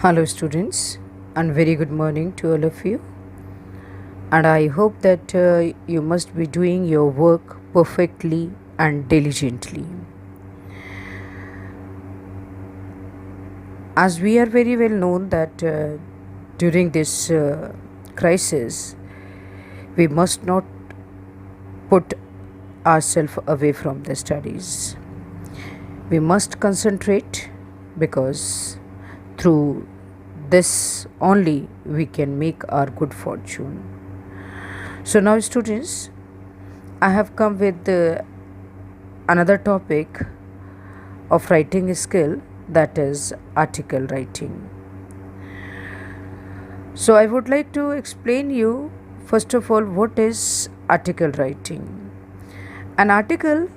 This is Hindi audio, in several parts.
Hello, students, and very good morning to all of you. And I hope that you must be doing your work perfectly and diligently. As we are very well known that during this crisis, we must not put ourselves away from the studies. We must concentrate because through this only we can make our good fortune. So now, students, I have come with another topic of writing skill, that is article writing. So I would like to explain you first of all what is article writing. An article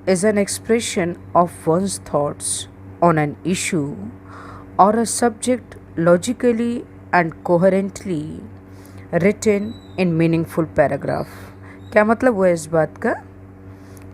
is an expression of one's thoughts on an issue or a subject logically and coherently written in meaningful paragraph. क्या मतलब हुआ इस बात का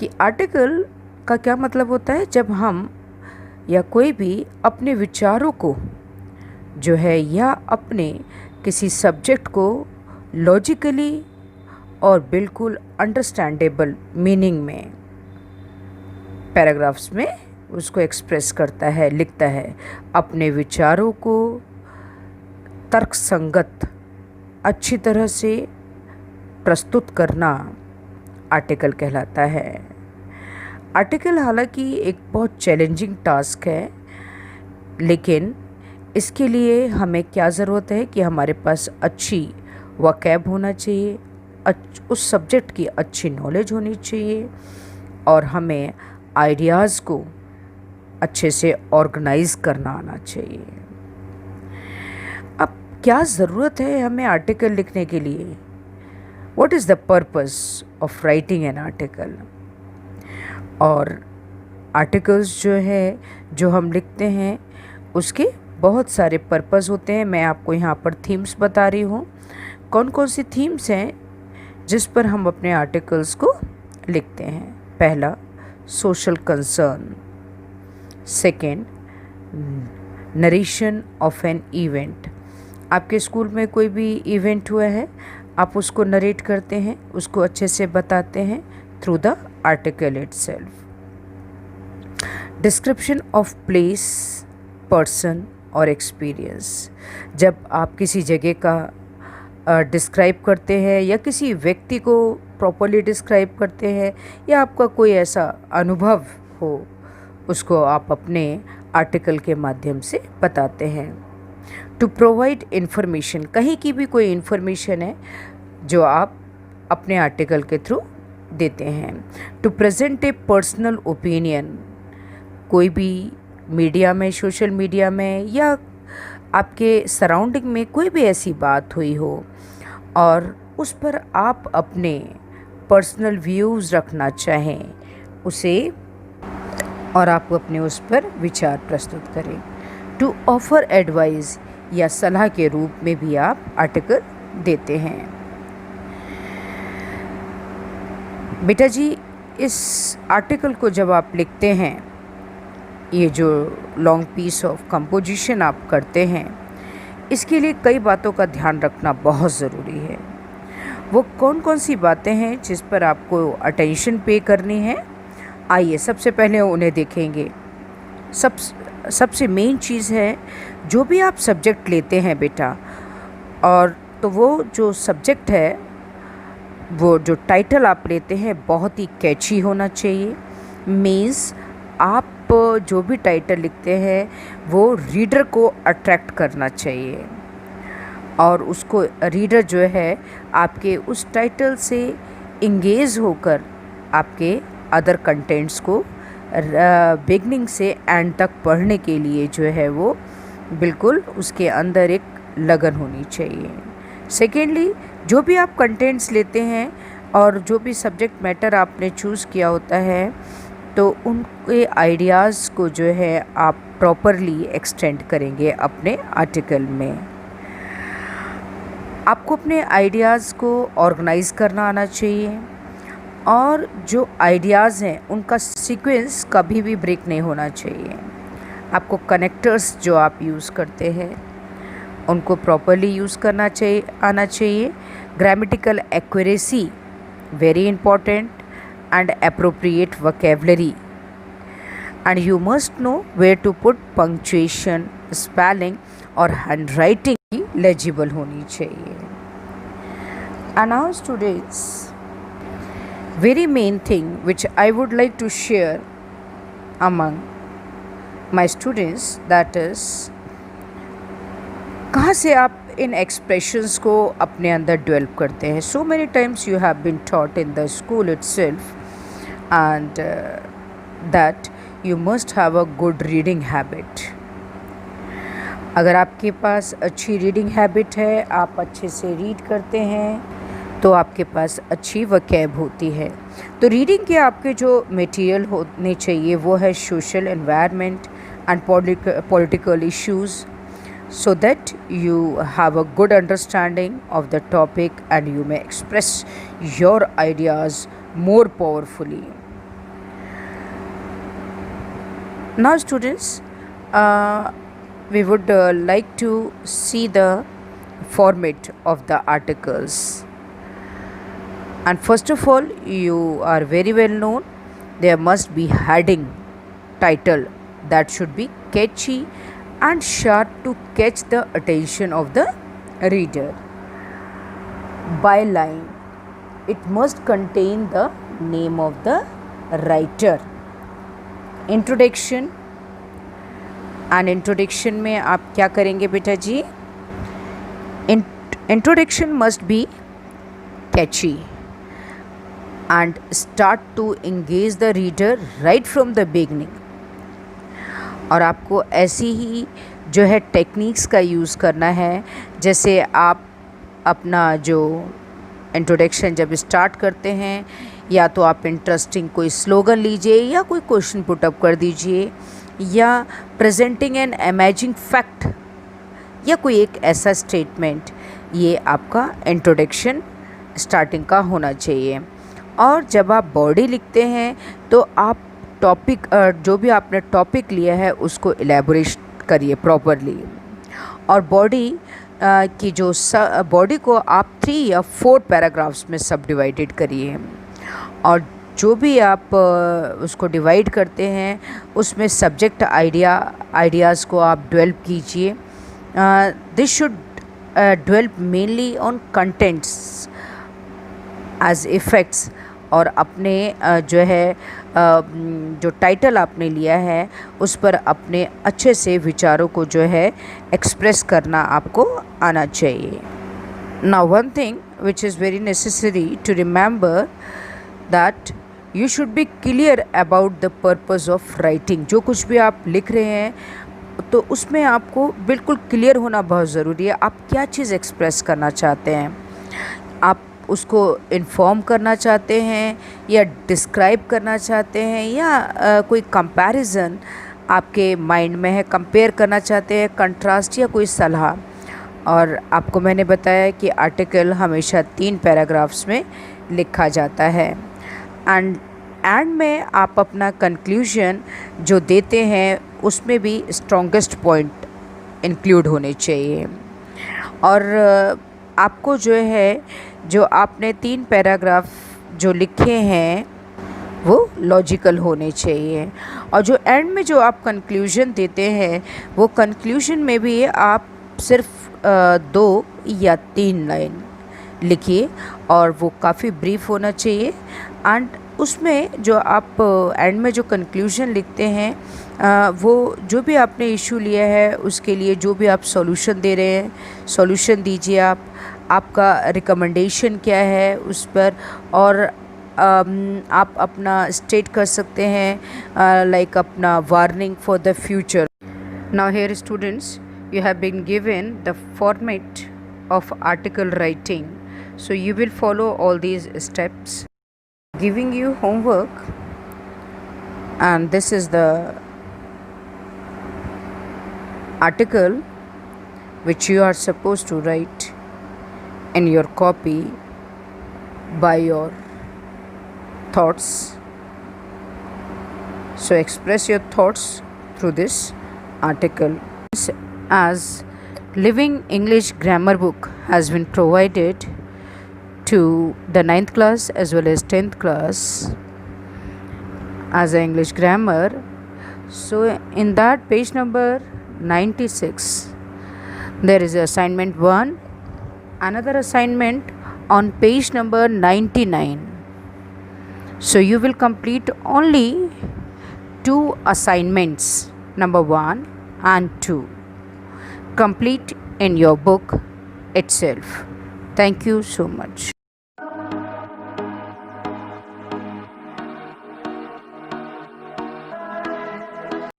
कि आर्टिकल का क्या मतलब होता है, जब हम या कोई भी अपने विचारों को जो है या अपने किसी सब्जेक्ट को लॉजिकली और बिल्कुल अंडरस्टैंडेबल मीनिंग में पैराग्राफ्स में उसको एक्सप्रेस करता है, लिखता है। अपने विचारों को तर्कसंगत अच्छी तरह से प्रस्तुत करना आर्टिकल कहलाता है। आर्टिकल हालांकि एक बहुत चैलेंजिंग टास्क है, लेकिन इसके लिए हमें क्या ज़रूरत है कि हमारे पास अच्छी वोकैब होना चाहिए, उस सब्जेक्ट की अच्छी नॉलेज होनी चाहिए और हमें आइडियाज़ को अच्छे से ऑर्गेनाइज करना आना चाहिए। अब क्या ज़रूरत है हमें आर्टिकल लिखने के लिए? What is the purpose of writing an article? और आर्टिकल्स जो हम लिखते हैं उसके बहुत सारे पर्पस होते हैं। मैं आपको यहाँ पर थीम्स बता रही हूँ। कौन कौन सी थीम्स हैं जिस पर हम अपने आर्टिकल्स को लिखते हैं? पहला, social concern. Second, narration of an event. आपके स्कूल में कोई भी इवेंट हुआ है, आप उसको नरेट करते हैं, उसको अच्छे से बताते हैं through the article itself. Description of place, person और एक्सपीरियंस। जब आप किसी जगह का डिस्क्राइब करते हैं या किसी व्यक्ति को प्रॉपरली डिस्क्राइब करते हैं या आपका कोई ऐसा अनुभव हो, उसको आप अपने आर्टिकल के माध्यम से बताते हैं। टू प्रोवाइड इन्फॉर्मेशन, कहीं की भी कोई इन्फॉर्मेशन है जो आप अपने आर्टिकल के थ्रू देते हैं। To present a personal opinion, कोई भी मीडिया में, सोशल मीडिया में या आपके सराउंडिंग में कोई भी ऐसी बात हुई हो और उस पर आप अपने पर्सनल व्यूज़ रखना चाहें उसे, और आप अपने उस पर विचार प्रस्तुत करें। टू ऑफर एडवाइस, या सलाह के रूप में भी आप आर्टिकल देते हैं। बेटा जी, इस आर्टिकल को जब आप लिखते हैं, ये जो लॉन्ग पीस ऑफ कंपोजिशन आप करते हैं, इसके लिए कई बातों का ध्यान रखना बहुत ज़रूरी है। वो कौन कौन सी बातें हैं जिस पर आपको अटेंशन पे करनी है? आइए सबसे पहले उन्हें देखेंगे। सबसे मेन चीज़ है, जो भी आप सब्जेक्ट लेते हैं बेटा, और तो वो जो सब्जेक्ट है, वो जो टाइटल आप लेते हैं बहुत ही कैची होना चाहिए। मीन्स आप जो भी टाइटल लिखते हैं वो रीडर को अट्रैक्ट करना चाहिए और उसको रीडर जो है आपके उस टाइटल से इंगेज होकर आपके अदर कंटेंट्स को बिगनिंग से एंड तक पढ़ने के लिए जो है वो बिल्कुल उसके अंदर एक लगन होनी चाहिए। सेकेंडली, जो भी आप कंटेंट्स लेते हैं और जो भी सब्जेक्ट मैटर आपने चूज़ किया होता है, तो उनके आइडियाज़ को जो है आप प्रॉपरली एक्सटेंड करेंगे अपने आर्टिकल में। आपको अपने आइडियाज़ को ऑर्गेनाइज़ करना आना चाहिए और जो आइडियाज़ हैं उनका सीक्वेंस कभी भी ब्रेक नहीं होना चाहिए। आपको कनेक्टर्स जो आप यूज़ करते हैं उनको प्रॉपरली यूज़ करना चाहिए, आना चाहिए। Grammatical accuracy very important, and appropriate vocabulary, and you must know where to put punctuation, spelling और हैंडराइटिंग की लेजिबल होनी चाहिए। And now students, very main thing which I would like to share among my students, that is कहाँ से आप इन एक्सप्रेशंस को अपने अंदर डेवलप करते हैं। So many times you have been taught in the school itself, and that you must have a good reading habit. अगर आपके पास अच्छी रीडिंग हैबिट है, आप अच्छे से रीड करते हैं, तो आपके पास अच्छी वकैब होती है। तो रीडिंग के आपके जो मटेरियल होने चाहिए वो है social environment and political issues, so that you have a good understanding of the topic and you may express your ideas more powerfully. Now students, we would like to see the format of the articles. And first of all, you are very well known, there must be heading, title that should be catchy and sharp to catch the attention of the reader. Byline, it must contain the name of the writer. Introduction, and introduction में आप क्या करेंगे बेटा जी? Introduction must be catchy and start to engage the reader right from the beginning. और आपको ऐसी ही जो है टेक्निक्स का यूज़ करना है, जैसे आप अपना जो इंट्रोडक्शन जब स्टार्ट करते हैं, या तो आप इंटरेस्टिंग कोई स्लोगन लीजिए, या कोई क्वेश्चन पुटअप कर दीजिए, या प्रेजेंटिंग एन अमेजिंग फैक्ट, या कोई एक ऐसा स्टेटमेंट, ये आपका इंट्रोडक्शन स्टार्टिंग का होना चाहिए। और जब आप बॉडी लिखते हैं तो आप टॉपिक, जो भी आपने टॉपिक लिया है उसको एलैबोरेट करिए प्रॉपरली, और बॉडी की जो बॉडी को आप 3 या 4 पैराग्राफ्स में सब डिवाइडेड करिए, और जो भी आप उसको डिवाइड करते हैं उसमें सब्जेक्ट आइडियाज़ को आप डेवलप कीजिए। This should develop mainly on contents as effects, और अपने जो है जो टाइटल आपने लिया है उस पर अपने अच्छे से विचारों को जो है एक्सप्रेस करना आपको आना चाहिए। Now one thing which is very necessary to remember, that you should be clear about the purpose of writing. जो कुछ भी आप लिख रहे हैं तो उसमें आपको बिल्कुल क्लियर होना बहुत ज़रूरी है। आप क्या चीज़ एक्सप्रेस करना चाहते हैं, आप उसको इन्फॉर्म करना चाहते हैं, या डिस्क्राइब करना चाहते हैं, या कोई कंपैरिजन आपके माइंड में है, कंपेयर करना चाहते हैं, कंट्रास्ट, या कोई सलाह। और आपको मैंने बताया कि आर्टिकल हमेशा 3 पैराग्राफ्स में लिखा जाता है, एंड में आप अपना कंक्लूजन जो देते हैं उसमें भी स्ट्रॉन्गेस्ट पॉइंट इंक्लूड होने चाहिए। और आपको जो है, जो आपने 3 पैराग्राफ जो लिखे हैं वो लॉजिकल होने चाहिए, और जो एंड में जो आप कंक्लूजन देते हैं वो कंक्लूजन में भी आप सिर्फ 2 या 3 लाइन लिखिए, और वो काफ़ी ब्रीफ होना चाहिए। एंड उसमें जो आप एंड में जो कंक्लूजन लिखते हैं, वो जो भी आपने इशू लिया है उसके लिए जो भी आप सॉल्यूशन दे रहे हैं, सॉल्यूशन दीजिए। आपका रिकमेंडेशन क्या है उस पर, और आप अपना स्टेट कर सकते हैं लाइक अपना warning for the future. Now here students, you have been given the format of article writing, so you will follow all these steps. Giving you homework, and this is the article which you are supposed to write in your copy by your thoughts. So express your thoughts through this article. As Living English grammar book has been provided to the 9th class as well as 10th class as an English grammar. So in that page number 96 there is assignment 1, another assignment on page number 99. So you will complete only 2 assignments, number 1 and 2, complete in your book itself. Thank you so much.